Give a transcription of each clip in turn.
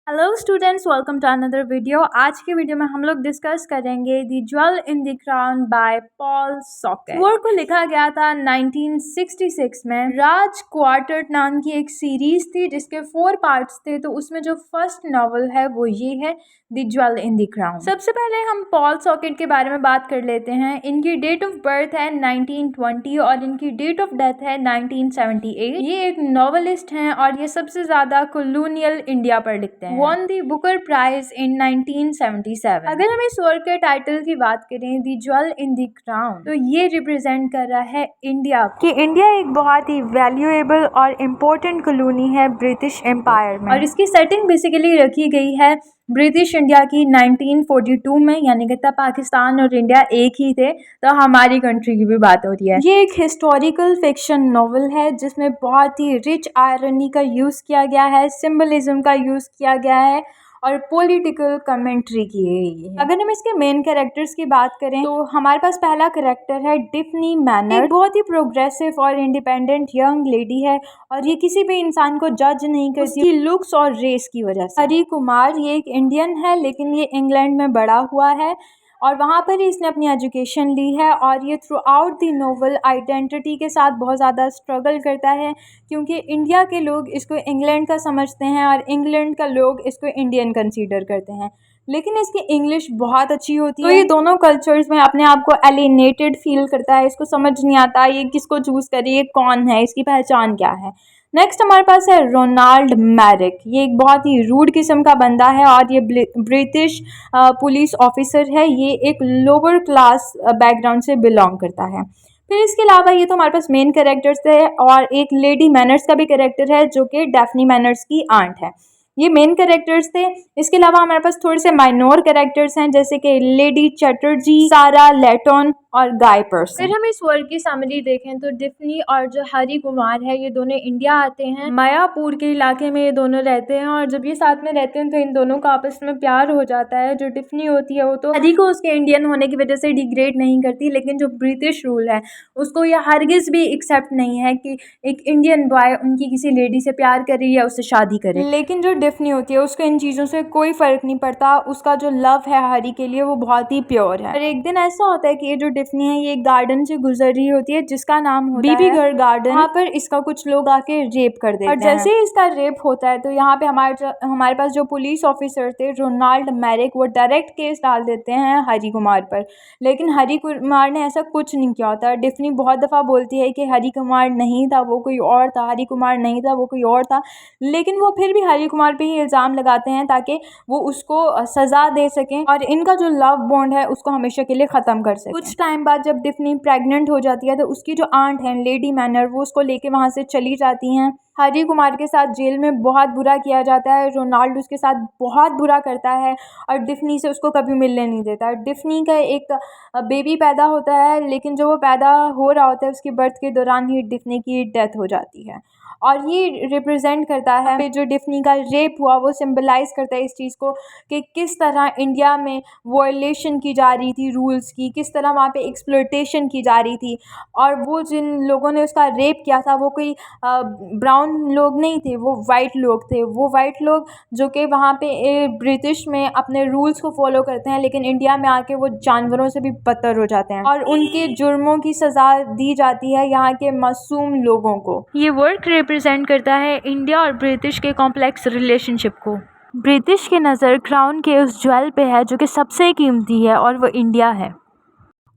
Hello students, welcome to another video. आज के video में हम लोग डिस्कस करेंगे the jewel in the crown by Paul Scott. Work को लिखा गया था 1966 में। राज क्वार्टेट नाम की एक सीरीज थी जिसके 4 पार्ट्स थे, तो उसमें जो फर्स्ट नॉवल है वो ये है the jewel in the crown. सबसे पहले हम पॉल सॉकेट के बारे में बात कर लेते हैं। इनकी डेट ऑफ बर्थ है 1920 और इनकी डेट ऑफ डेथ है 1978। ये एक नॉवलिस्ट हैं और ये सबसे ज्यादा कॉलोनियल इंडिया पर लिखते हैं। won the Booker Prize in 1977। अगर हम इस वर्क के टाइटल की बात करें the jewel in the crown, तो ये रिप्रेजेंट कर रहा है इंडिया कि इंडिया एक बहुत ही वैल्यूएबल और इम्पोर्टेंट कॉलोनी है ब्रिटिश एम्पायर में, और इसकी सेटिंग बेसिकली रखी गई है ब्रिटिश इंडिया की 1942 में, यानी कि तब पाकिस्तान और इंडिया एक ही थे, तो हमारी कंट्री की भी बात हो रही है। ये एक हिस्टोरिकल फिक्शन नॉवल है जिसमें बहुत ही रिच आयरनी का यूज किया गया है, सिंबलिज्म का यूज किया गया है और पॉलिटिकल कमेंट्री की गई है। अगर हम इसके मेन कैरेक्टर्स की बात करें तो हमारे पास पहला कैरेक्टर है डिफनी मैनर। बहुत ही प्रोग्रेसिव और इंडिपेंडेंट यंग लेडी है और ये किसी भी इंसान को जज नहीं करती उसकी लुक्स और रेस की वजह से। हरी कुमार ये एक इंडियन है लेकिन ये इंग्लैंड में बड़ा हुआ है और वहाँ पर ही इसने अपनी एजुकेशन ली है, और ये through out the novel identity के साथ बहुत ज़्यादा स्ट्रगल करता है क्योंकि इंडिया के लोग इसको इंग्लैंड का समझते हैं और इंग्लैंड का लोग इसको इंडियन कंसीडर करते हैं, लेकिन इसकी इंग्लिश बहुत अच्छी होती है। तो ये दोनों कल्चर्स में अपने आप को एलिनेटेड फील करता है, इसको समझ नहीं आता ये किसको चूज़ करे, ये कौन है, इसकी पहचान क्या है। नेक्स्ट हमारे पास है रोनाल्ड मैरिक। ये एक बहुत ही रूड किस्म का बंदा है और ये ब्रिटिश पुलिस ऑफिसर है। ये एक लोअर क्लास बैकग्राउंड से बिलोंग करता है। फिर इसके अलावा ये तो हमारे पास मेन कैरेक्टर्स है और एक लेडी मैनर्स का भी कैरेक्टर है जो कि डेफनी मैनर्स की आंट है। ये मेन कैरेक्टर्स थे। इसके अलावा हमारे पास थोड़े से माइनोर कैरेक्टर्स हैं जैसे कि लेडी चैटर्जी, सारा लेटन और गाय पर्सन। फिर हम इस वर्क की समरी देखें तो डिफनी और जो हरी कुमार है ये दोनों इंडिया आते हैं। मायापुर के इलाके में ये दोनों रहते हैं और जब ये साथ में रहते हैं तो इन दोनों का आपस में प्यार हो जाता है। जो डिफनी होती है वो तो हरी को उसके इंडियन होने की वजह से डिग्रेड नहीं करती, लेकिन जो ब्रिटिश रूल है उसको ये हरगिज भी एक्सेप्ट नहीं है कि एक इंडियन बॉय उनकी किसी लेडी से प्यार करे या उससे शादी करे। लेकिन जो डिफनी होती है उसको इन चीज़ों से कोई फर्क नहीं पड़ता, उसका जो लव है हरी के लिए वो बहुत ही प्योर है। और एक दिन ऐसा होता है कि ये जो डिफनी है ये एक गार्डन से गुजर रही होती है जिसका नाम होता है बीबीगढ़ गार्डन। वहाँ पर इसका कुछ लोग आके रेप कर देते हैं और जैसे ही इसका रेप होता है तो यहाँ पे हमारे पास जो पुलिस ऑफिसर थे रोनाल्ड मैरिक, वो डायरेक्ट केस डाल देते हैं हरी कुमार पर, लेकिन हरी कुमार ने ऐसा कुछ नहीं किया होता। डिफनी बहुत दफ़ा बोलती है कि हरी कुमार नहीं था, वो कोई और था, हरी कुमार नहीं था, वो कोई और था, लेकिन वो फिर भी हरी कुमार पे ही इल्ज़ाम लगाते हैं ताकि वो उसको सज़ा दे सकें और इनका जो लव बॉन्ड है उसको हमेशा के लिए ख़त्म कर सकें। कुछ टाइम बाद जब डिफनी प्रेग्नेंट हो जाती है तो उसकी जो आंट है लेडी मैनर वो उसको लेके वहाँ से चली जाती हैं। हरी कुमार के साथ जेल में बहुत बुरा किया जाता है, रोनाल्ड उसके साथ बहुत बुरा करता है और डिफनी से उसको कभी मिलने नहीं देता। डिफनी का एक बेबी पैदा होता है, लेकिन जो वो पैदा हो रहा होता है उसकी बर्थ के दौरान ही डिफनी की डेथ हो जाती है और ये रिप्रेजेंट करता है जो डिफनी का रेप हुआ वो सिंबलाइज करता है इस चीज़ को कि किस तरह इंडिया में वॉयलेशन की जा रही थी रूल्स की, किस तरह वहाँ पे एक्सप्लॉयटेशन की जा रही थी। और वो जिन लोगों ने उसका रेप किया था वो कोई ब्राउन लोग नहीं थे, वो वाइट लोग थे। वो वाइट लोग जो कि वहाँ पे ब्रिटिश में अपने रूल्स को फॉलो करते हैं, लेकिन इंडिया में आके वो जानवरों से भी बदतर हो जाते हैं और उनके जुर्मों की सज़ा दी जाती है यहाँ के मासूम लोगों को। ये वर्क रिप्रेजेंट करता है इंडिया और ब्रिटिश के कॉम्प्लेक्स रिलेशनशिप को। ब्रिटिश की नज़र क्राउन के उस ज्वेल पे है जो कि सबसे कीमती है और वो इंडिया है।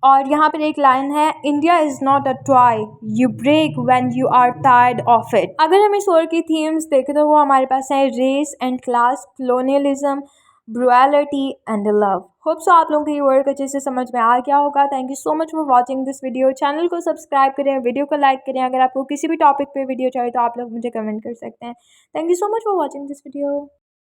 और यहाँ पर एक लाइन है, India is not a toy you break when you are tired of it. अगर हम इस वर्क की थीम्स देखें तो वो हमारे पास है race and class, colonialism, brutality and love. Hope so आप लोगों को ये वर्क अच्छे से समझ में आ गया होगा। Thank you so much for watching this video. Channel को सब्सक्राइब करें, वीडियो को लाइक करें। अगर आपको किसी भी टॉपिक पे वीडियो चाहिए तो आप लोग मुझे कमेंट कर सकते हैं। Thank you so much for watching this video.